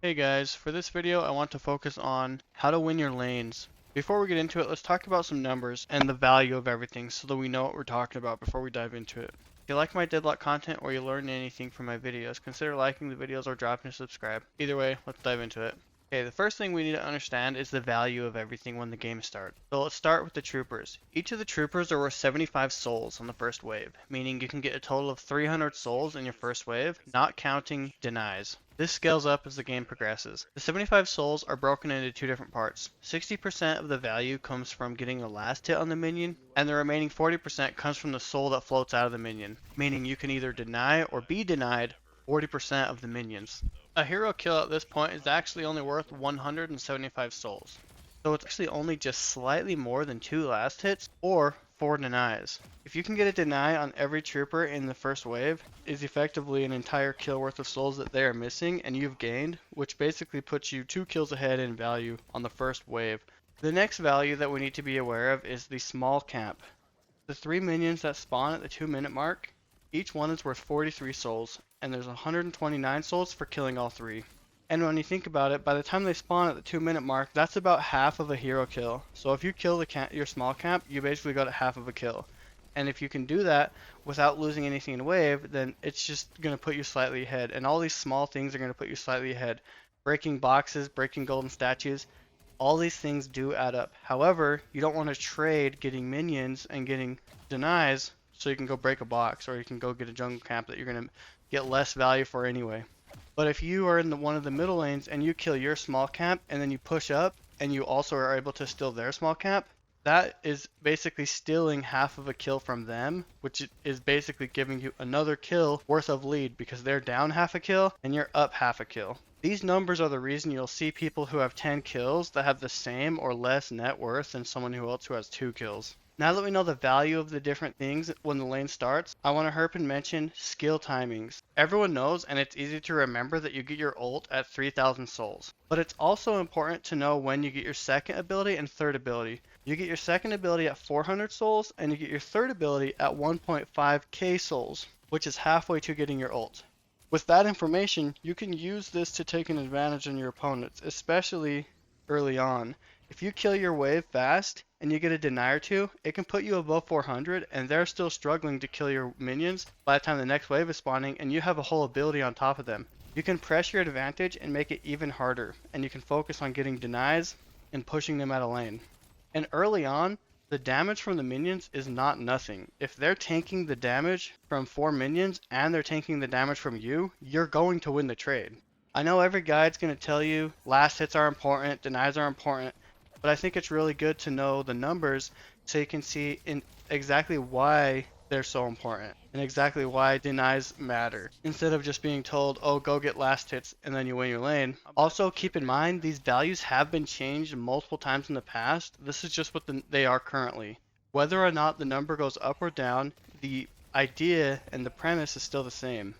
Hey guys, for this video I want to focus on how to win your lanes. Before we get into it, let's talk about some numbers and the value of everything so that we know what we're talking about before we dive into it. If you like my Deadlock content or you learn anything from my videos, consider liking the videos or dropping a subscribe. Either way, let's dive into it. Okay, the first thing we need to understand is the value of everything when the game starts. So let's start with the troopers. Each of the troopers are worth 75 souls on the first wave, meaning you can get a total of 300 souls in your first wave, not counting denies. This scales up as the game progresses. The 75 souls are broken into two different parts. 60% of the value comes from getting the last hit on the minion, and the remaining 40% comes from the soul that floats out of the minion, meaning you can either deny or be denied 40% of the minions. A hero kill at this point is actually only worth 175 souls. So it's actually only just slightly more than 2 last hits or 4 denies. If you can get a deny on every trooper in the first wave, is effectively an entire kill worth of souls that they are missing and you've gained, which basically puts you 2 kills ahead in value on the first wave. The next value that we need to be aware of is the small camp. The 3 minions that spawn at the 2-minute mark, each one is worth 43 souls, and there's 129 souls for killing all 3. And when you think about it, by the time they spawn at the 2-minute mark, that's about half of a hero kill. So if you kill your small camp, you basically got half of a kill. And if you can do that without losing anything in wave, then it's just going to put you slightly ahead. And all these small things are going to put you slightly ahead. Breaking boxes, breaking golden statues, all these things do add up. However, you don't want to trade getting minions and getting denies so you can go break a box, or you can go get a jungle camp that you're going to get less value for anyway. But if you are in one of the middle lanes and you kill your small camp and then you push up and you also are able to steal their small camp, that is basically stealing half of a kill from them, which is basically giving you another kill worth of lead because they're down half a kill and you're up half a kill. These numbers are the reason you'll see people who have 10 kills that have the same or less net worth than someone who has 2 kills. Now that we know the value of the different things when the lane starts, I want to herp and mention skill timings. Everyone knows, and it's easy to remember, that you get your ult at 3,000 souls. But it's also important to know when you get your second ability and third ability. You get your second ability at 400 souls, and you get your third ability at 1.5k souls, which is halfway to getting your ult. With that information, you can use this to take an advantage on your opponents, especially early on. If you kill your wave fast and you get a deny or two, it can put you above 400 and they're still struggling to kill your minions by the time the next wave is spawning and you have a whole ability on top of them. You can press your advantage and make it even harder, and you can focus on getting denies and pushing them out of lane. And early on, the damage from the minions is not nothing. If they're tanking the damage from 4 minions and they're tanking the damage from you, you're going to win the trade. I know every guide's going to tell you last hits are important, denies are important, but I think it's really good to know the numbers so you can see exactly why they're so important and exactly why denies matter, instead of just being told, oh, go get last hits and then you win your lane. Also, keep in mind, these values have been changed multiple times in the past. This is just what they are currently. Whether or not the number goes up or down, the idea and the premise is still the same.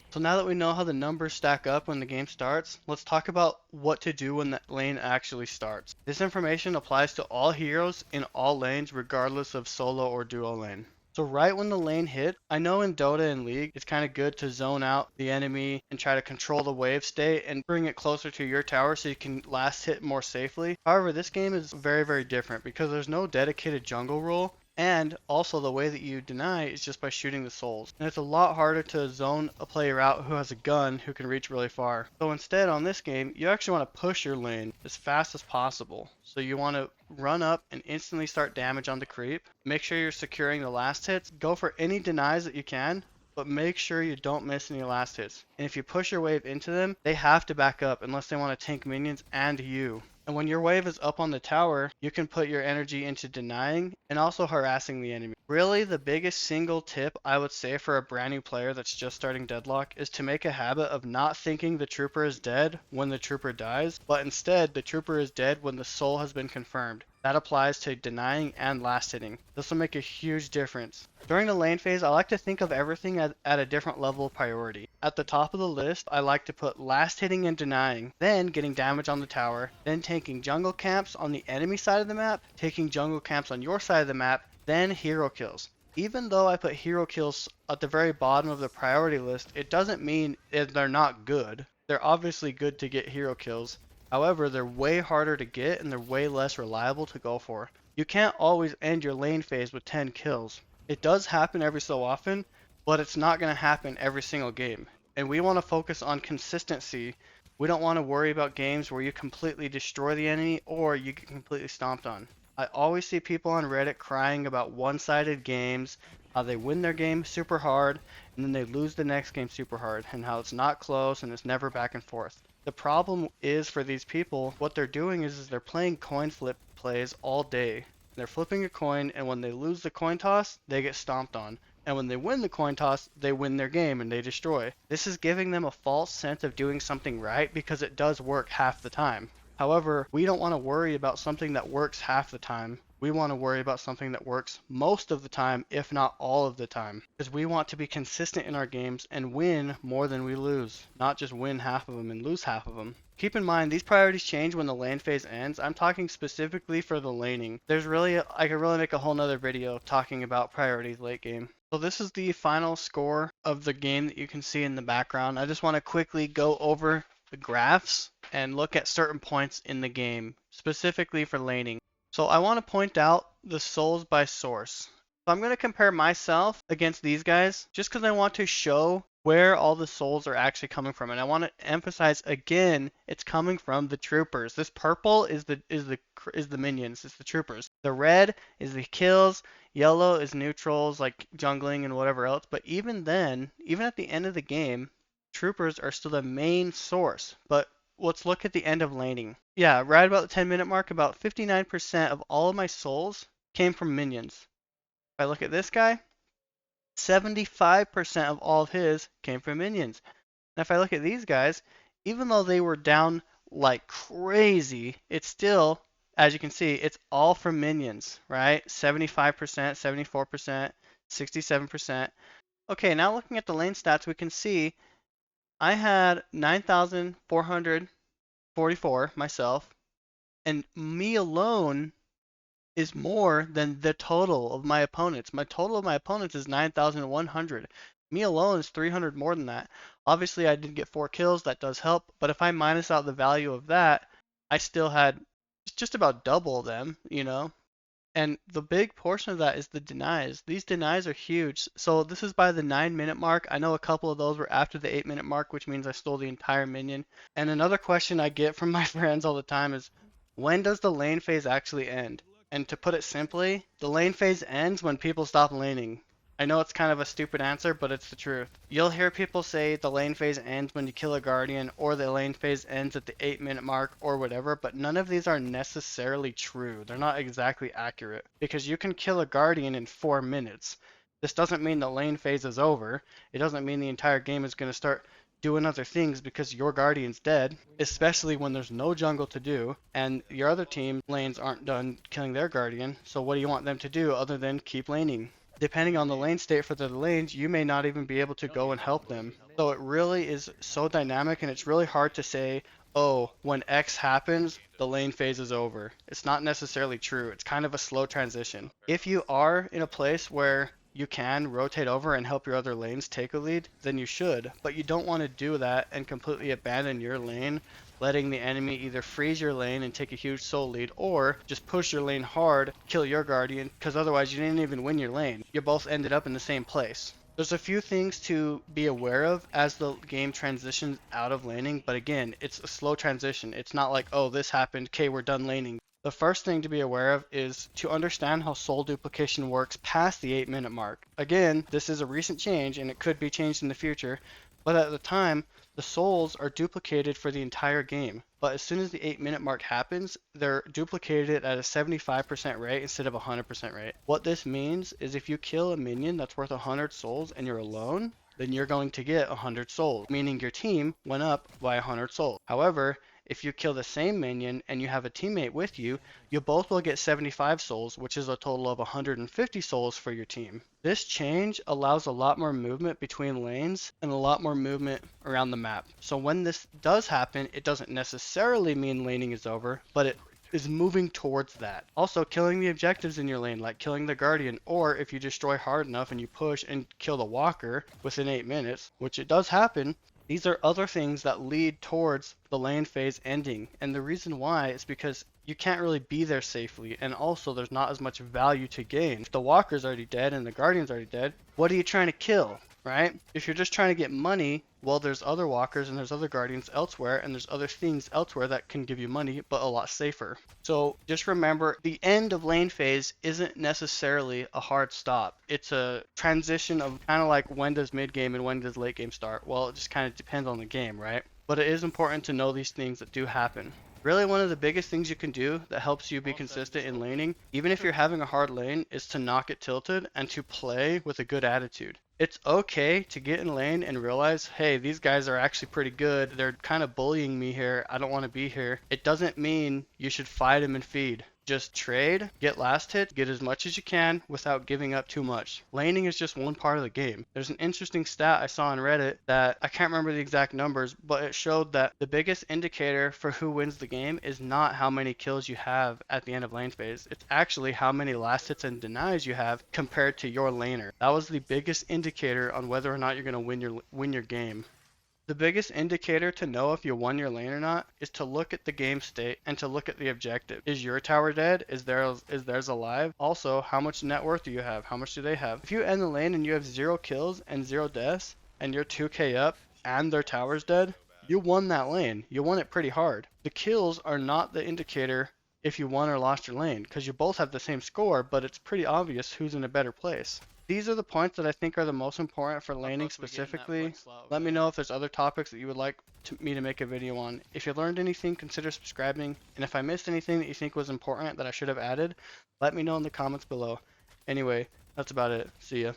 So now that we know how the numbers stack up when the game starts, let's talk about what to do when that lane actually starts. This information applies to all heroes in all lanes regardless of solo or duo lane. So right when the lane hit, I know in Dota and League it's kind of good to zone out the enemy and try to control the wave state and bring it closer to your tower so you can last hit more safely. However, this game is very, very different because there's no dedicated jungle role. And also the way that you deny is just by shooting the souls. And it's a lot harder to zone a player out who has a gun who can reach really far. So instead on this game, you actually want to push your lane as fast as possible. So you want to run up and instantly start damage on the creep. Make sure you're securing the last hits. Go for any denies that you can, but make sure you don't miss any last hits. And if you push your wave into them, they have to back up unless they want to tank minions and you. And when your wave is up on the tower, you can put your energy into denying and also harassing the enemy. Really, the biggest single tip I would say for a brand new player that's just starting Deadlock is to make a habit of not thinking the trooper is dead when the trooper dies, but instead the trooper is dead when the soul has been confirmed. That applies to denying and last hitting. This will make a huge difference. During the lane phase, I like to think of everything at a different level of priority. At the top of the list, I like to put last hitting and denying, then getting damage on the tower, then taking jungle camps on the enemy side of the map, taking jungle camps on your side of the map, then hero kills. Even though I put hero kills at the very bottom of the priority list, it doesn't mean they're not good. They're obviously good to get hero kills. However, they're way harder to get and they're way less reliable to go for. You can't always end your lane phase with 10 kills. It does happen every so often, but it's not going to happen every single game. And we want to focus on consistency. We don't want to worry about games where you completely destroy the enemy or you get completely stomped on. I always see people on Reddit crying about one-sided games, how they win their game super hard and then they lose the next game super hard, and how it's not close and it's never back and forth. The problem is for these people, what they're doing is they're playing coin flip plays all day. They're flipping a coin, and when they lose the coin toss, they get stomped on. And when they win the coin toss, they win their game and they destroy. This is giving them a false sense of doing something right because it does work half the time. However, we don't want to worry about something that works half the time. We want to worry about something that works most of the time, if not all of the time. Because we want to be consistent in our games and win more than we lose, not just win half of them and lose half of them. Keep in mind, these priorities change when the lane phase ends. I'm talking specifically for the laning. I could really make a whole nother video talking about priorities late game. So this is the final score of the game that you can see in the background. I just want to quickly go over the graphs and look at certain points in the game, specifically for laning. So I want to point out the souls by source. So I'm going to compare myself against these guys just because I want to show where all the souls are actually coming from. And I want to emphasize again, it's coming from the troopers. This purple is the minions, it's the troopers. The red is the kills, yellow is neutrals like jungling and whatever else. But even then, even at the end of the game, troopers are still the main source. But let's look at the end of laning. Yeah, right about the 10-minute mark, about 59% of all of my souls came from minions. If I look at this guy, 75% of all of his came from minions. And if I look at these guys, even though they were down like crazy, it's still, as you can see, it's all from minions, right? 75%, 74%, 67%. Okay, now looking at the lane stats, we can see I had 9,444 myself, and me alone is more than the total of my opponents. My total of my opponents is 9,100. Me alone is 300 more than that. Obviously, I did get 4 kills. That does help. But if I minus out the value of that, I still had just about double them, you know? And the big portion of that is the denies. These denies are huge. So this is by the 9-minute mark. I know a couple of those were after the 8-minute mark, which means I stole the entire minion. And another question I get from my friends all the time is, when does the lane phase actually end? And to put it simply, the lane phase ends when people stop laning. I know it's kind of a stupid answer, but it's the truth. You'll hear people say the lane phase ends when you kill a guardian, or the lane phase ends at the 8-minute mark, or whatever, but none of these are necessarily true. They're not exactly accurate, because you can kill a guardian in 4 minutes. This doesn't mean the lane phase is over. It doesn't mean the entire game is going to start doing other things because your guardian's dead, especially when there's no jungle to do, and your other team lanes aren't done killing their guardian, so what do you want them to do other than keep laning? Depending on the lane state for the lanes, you may not even be able to go and help them. So it really is so dynamic, and it's really hard to say, oh, when X happens, the lane phase is over. It's not necessarily true. It's kind of a slow transition. If you are in a place where you can rotate over and help your other lanes take a lead, then you should. But you don't want to do that and completely abandon your lane, letting the enemy either freeze your lane and take a huge soul lead, or just push your lane hard, kill your guardian, because otherwise you didn't even win your lane. You both ended up in the same place. There's a few things to be aware of as the game transitions out of laning, but again, it's a slow transition. It's not like, oh, this happened, okay, we're done laning. The first thing to be aware of is to understand how soul duplication works past the 8-minute mark. Again, this is a recent change and it could be changed in the future, but at the time, the souls are duplicated for the entire game. But as soon as the 8-minute mark happens, they're duplicated at a 75% rate instead of a 100% rate. What this means is if you kill a minion that's worth 100 souls and you're alone, then you're going to get 100 souls, meaning your team went up by 100 souls. However, if you kill the same minion and you have a teammate with you, you both will get 75 souls, which is a total of 150 souls for your team. This change allows a lot more movement between lanes and a lot more movement around the map. So when this does happen, it doesn't necessarily mean laning is over, but it is moving towards that. Also, killing the objectives in your lane, like killing the guardian, or if you destroy hard enough and you push and kill the walker within 8 minutes, which it does happen, These are other things that lead towards the lane phase ending. And the reason why is because you can't really be there safely, and also there's not as much value to gain. If the walker's already dead and the guardian's already dead, what are you trying to kill, right? If you're just trying to get money, well, there's other walkers and there's other guardians elsewhere, and there's other things elsewhere that can give you money, but a lot safer. So just remember, the end of lane phase isn't necessarily a hard stop. It's a transition of kind of like when does mid game and when does late game start. Well, it just kind of depends on the game, right? But it is important to know these things that do happen. Really, one of the biggest things you can do that helps you be consistent in laning, even if you're having a hard lane, is to not get tilted and to play with a good attitude. It's okay to get in lane and realize, hey, these guys are actually pretty good. They're kind of bullying me here. I don't want to be here. It doesn't mean you should fight them and feed. Just trade, get last hits, get as much as you can without giving up too much. Laning is just one part of the game. There's an interesting stat I saw on Reddit that I can't remember the exact numbers, but it showed that the biggest indicator for who wins the game is not how many kills you have at the end of lane phase. It's actually how many last hits and denies you have compared to your laner. That was the biggest indicator on whether or not you're going to win your game. The biggest indicator to know if you won your lane or not is to look at the game state and to look at the objective. Is your tower dead? Is theirs alive? Also, how much net worth do you have? How much do they have? If you end the lane and you have 0 kills and 0 deaths and you're 2k up and their tower's dead, you won that lane. You won it pretty hard. The kills are not the indicator if you won or lost your lane, because you both have the same score, but it's pretty obvious who's in a better place. These are the points that I think are the most important for laning specifically. Let me know if there's other topics that you would like me to make a video on. If you learned anything, consider subscribing. And if I missed anything that you think was important that I should have added, let me know in the comments below. Anyway, that's about it. See ya.